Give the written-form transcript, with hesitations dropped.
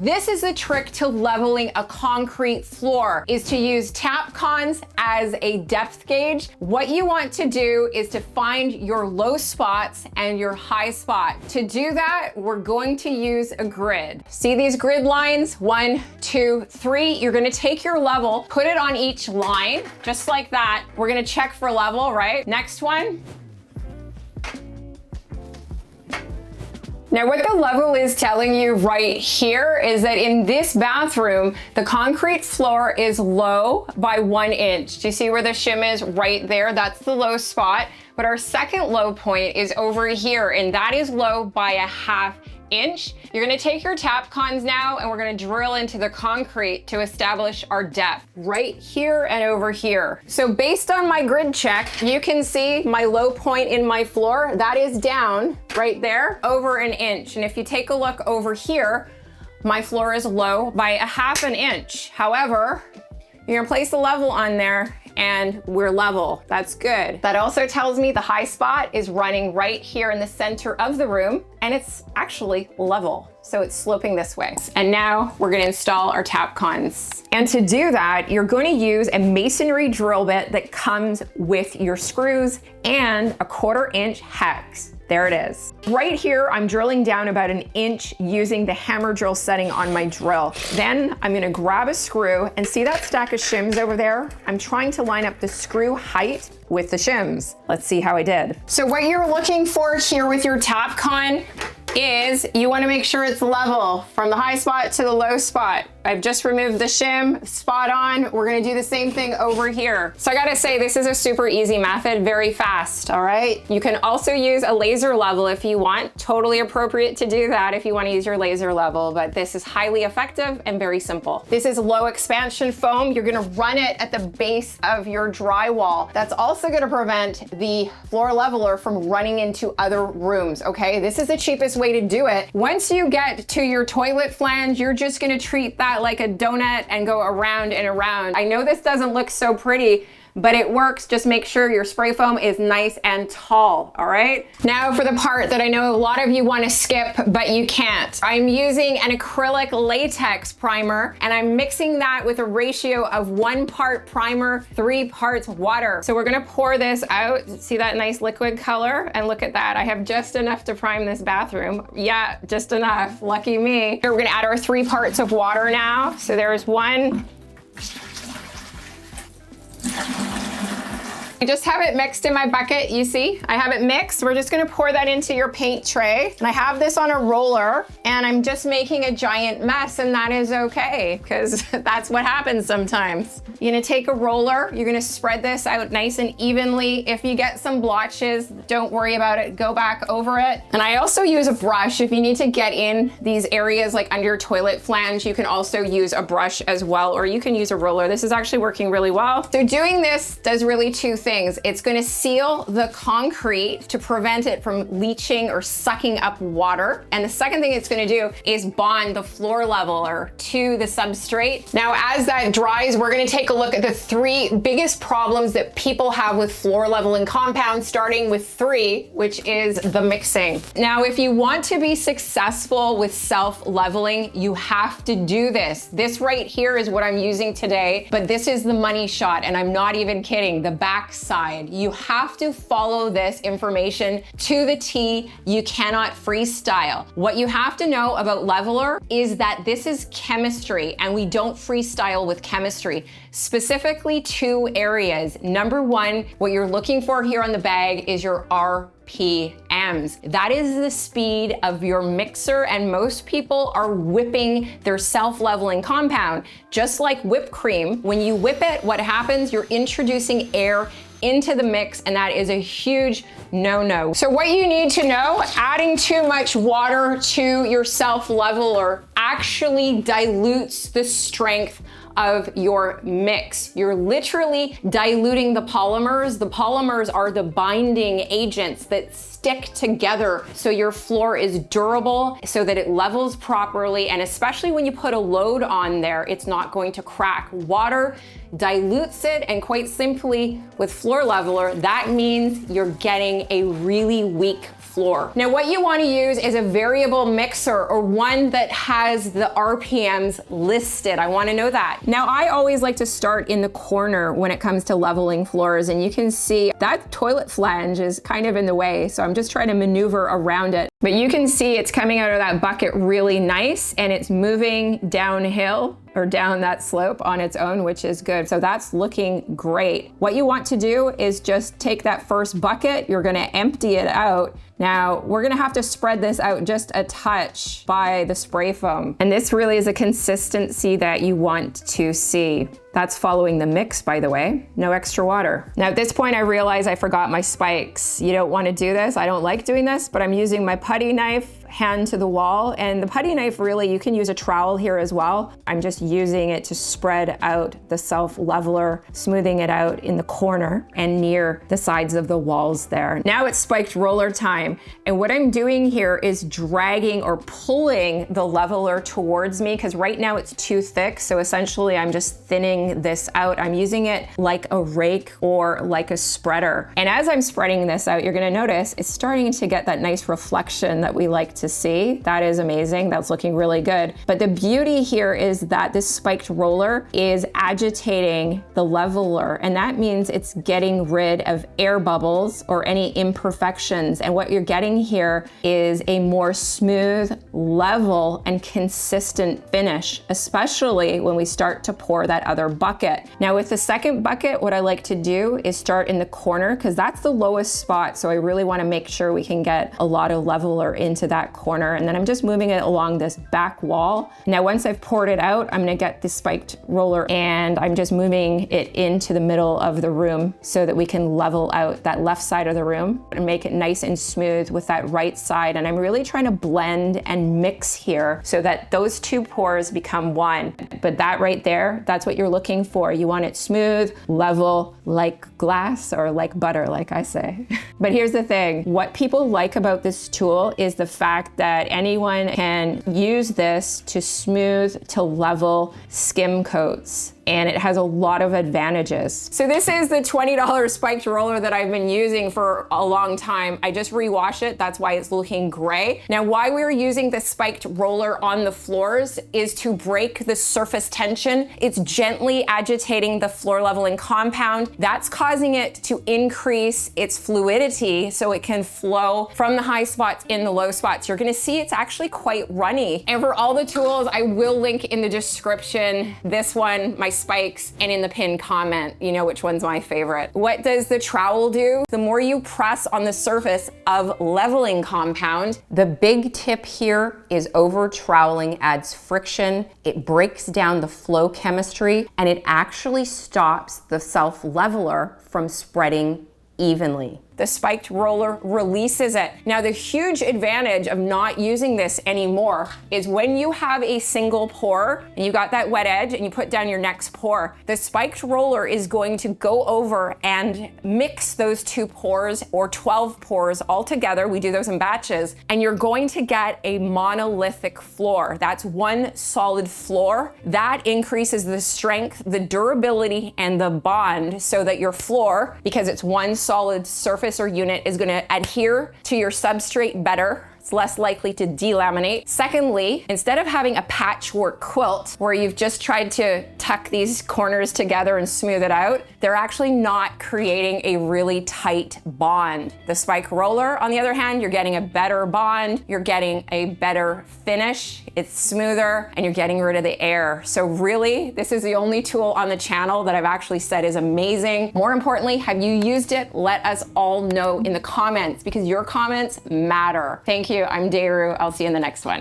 this is the trick to leveling a concrete floor, is to use Tapcons as a depth gauge. What you want to do is to find your low spots and your high spot. To do that, we're going to use a grid. See these grid lines? 1, 2, 3. You're gonna take your level, put it on each line, just like that. We're gonna check for level, right? Next one. Now what the level is telling you right here is that in this bathroom, the concrete floor is low by 1 inch. Do you see where the shim is right there? That's the low spot. But our second low point is over here, and that is low by 1/2 inch. You're gonna take your Tapcons now and we're gonna drill into the concrete to establish our depth right here and over here. So based on my grid check, you can see my low point in my floor, that is down right there over 1 inch. And if you take a look over here, my floor is low by 1/2 inch. However, you're gonna place a level on there and we're level. That's good. That also tells me the high spot is running right here in the center of the room and it's actually level. So it's sloping this way. And now we're gonna install our Tapcons. And to do that, you're going to use a masonry drill bit that comes with your screws and a 1/4 inch hex. There it is. Right here, I'm drilling down about 1 inch using the hammer drill setting on my drill. Then I'm gonna grab a screw and see that stack of shims over there? I'm trying to line up the screw height with the shims. Let's see how I did. So what you're looking for here with your Tapcon is you want to make sure it's level from the high spot to the low spot. I've just removed the shim, spot on. We're gonna do the same thing over here. So I gotta say, this is a super easy method, very fast, all right? You can also use a laser level if you want. Totally appropriate to do that if you wanna use your laser level, but this is highly effective and very simple. This is low expansion foam. You're gonna run it at the base of your drywall. That's also gonna prevent the floor leveler from running into other rooms, okay? This is the cheapest way to do it. Once you get to your toilet flange, you're just gonna treat that like a donut and go around and around. I know this doesn't look so pretty, but it works. Just make sure your spray foam is nice and tall, all right? Now for the part that I know a lot of you wanna skip, but you can't. I'm using an acrylic latex primer, and I'm mixing that with a ratio of 1 part primer, 3 parts water. So we're gonna pour this out. See that nice liquid color? And look at that, I have just enough to prime this bathroom. Yeah, just enough, lucky me. Here, we're gonna add our 3 parts of water now. So there's 1. I just have it mixed in my bucket, you see? I have it mixed. We're just gonna pour that into your paint tray. And I have this on a roller, and I'm just making a giant mess, and that is okay, because that's what happens sometimes. You're gonna take a roller, you're gonna spread this out nice and evenly. If you get some blotches, don't worry about it, go back over it. And I also use a brush. If you need to get in these areas like under your toilet flange, you can also use a brush as well, or you can use a roller. This is actually working really well. So doing this does really 2 things. It's gonna seal the concrete to prevent it from leaching or sucking up water. And the second thing it's gonna do is bond the floor leveler to the substrate. Now, as that dries, we're gonna take a look at the 3 biggest problems that people have with floor leveling compounds, starting with 3, which is the mixing. Now, if you want to be successful with self-leveling, you have to do this. This right here is what I'm using today, but this is the money shot, and I'm not even kidding. The back side. You have to follow this information to the T. You cannot freestyle. What you have to know about leveler is that this is chemistry, and we don't freestyle with chemistry. Specifically 2 areas. Number 1, what you're looking for here on the bag is your RPMs. That is the speed of your mixer, and most people are whipping their self-leveling compound. Just like whipped cream, when you whip it, what happens? You're introducing air into the mix, and that is a huge no-no. So what you need to know, adding too much water to your self-leveler actually dilutes the strength of your mix. You're literally diluting the polymers. The polymers are the binding agents that stick together so your floor is durable, so that it levels properly, and especially when you put a load on there, it's not going to crack. Water dilutes it, and quite simply with floor leveler, that means you're getting a really weak floor. Now what you want to use is a variable mixer, or one that has the RPMs listed. I want to know that. Now I always like to start in the corner when it comes to leveling floors, and you can see that toilet flange is kind of in the way, so I'm just trying to maneuver around it. But you can see it's coming out of that bucket really nice, and it's moving downhill or down that slope on its own, which is good. So that's looking great. What you want to do is just take that first bucket, you're gonna empty it out. Now, we're gonna have to spread this out just a touch by the spray foam. And this really is a consistency that you want to see. That's following the mix, by the way. No extra water. Now at this point, I realize I forgot my spikes. You don't wanna do this. I don't like doing this, but I'm using my putty knife, hand to the wall. And the putty knife, really, you can use a trowel here as well. I'm just using it to spread out the self-leveler, smoothing it out in the corner and near the sides of the walls there. Now it's spiked roller time. And what I'm doing here is dragging or pulling the leveler towards me, because right now it's too thick. So essentially I'm just thinning this out. I'm using it like a rake or like a spreader. And as I'm spreading this out, you're gonna notice it's starting to get that nice reflection that we like to see. That is amazing. That's looking really good. But the beauty here is that this spiked roller is agitating the leveler, and that means it's getting rid of air bubbles or any imperfections. And what you're getting here is a more smooth, level, and consistent finish, especially when we start to pour that other bucket. Now with the second bucket, what I like to do is start in the corner, because that's the lowest spot. So I really want to make sure we can get a lot of leveler into that corner. And then I'm just moving it along this back wall. Now, once I've poured it out, I'm gonna get the spiked roller and I'm just moving it into the middle of the room so that we can level out that left side of the room and make it nice and smooth with that right side. And I'm really trying to blend and mix here so that those two pours become one. But that right there, that's what you're looking for. You want it smooth, level, like glass, or like butter, like I say. But here's the thing. What people like about this tool is the fact that anyone can use this to smooth, to level skim coats. And it has a lot of advantages. So this is the $20 spiked roller that I've been using for a long time. I just rewash it, that's why it's looking gray. Now, why we're using the spiked roller on the floors is to break the surface tension. It's gently agitating the floor leveling compound. That's causing it to increase its fluidity so it can flow from the high spots in the low spots. You're gonna see it's actually quite runny. And for all the tools, I will link in the description, this one, my spikes, and in the pinned comment, you know which one's my favorite. What does the trowel do? The more you press on the surface of leveling compound, the big tip here is over troweling adds friction, it breaks down the flow chemistry, and it actually stops the self-leveler from spreading evenly. The spiked roller releases it. Now, the huge advantage of not using this anymore is when you have a single pour and you got that wet edge and you put down your next pour, the spiked roller is going to go over and mix those two pours or 12 pours all together. We do those in batches, and you're going to get a monolithic floor. That's one solid floor. That increases the strength, the durability, and the bond so that your floor, because it's one solid surface or unit, is going to adhere to your substrate better. It's less likely to delaminate. Secondly, instead of having a patchwork quilt where you've just tried to tuck these corners together and smooth it out, they're actually not creating a really tight bond. The spike roller, on the other hand, you're getting a better bond, you're getting a better finish, it's smoother, and you're getting rid of the air. So really, this is the only tool on the channel that I've actually said is amazing. More importantly, have you used it? Let us all know in the comments, because your comments matter. Thank you. I'm Daru. I'll see you in the next one.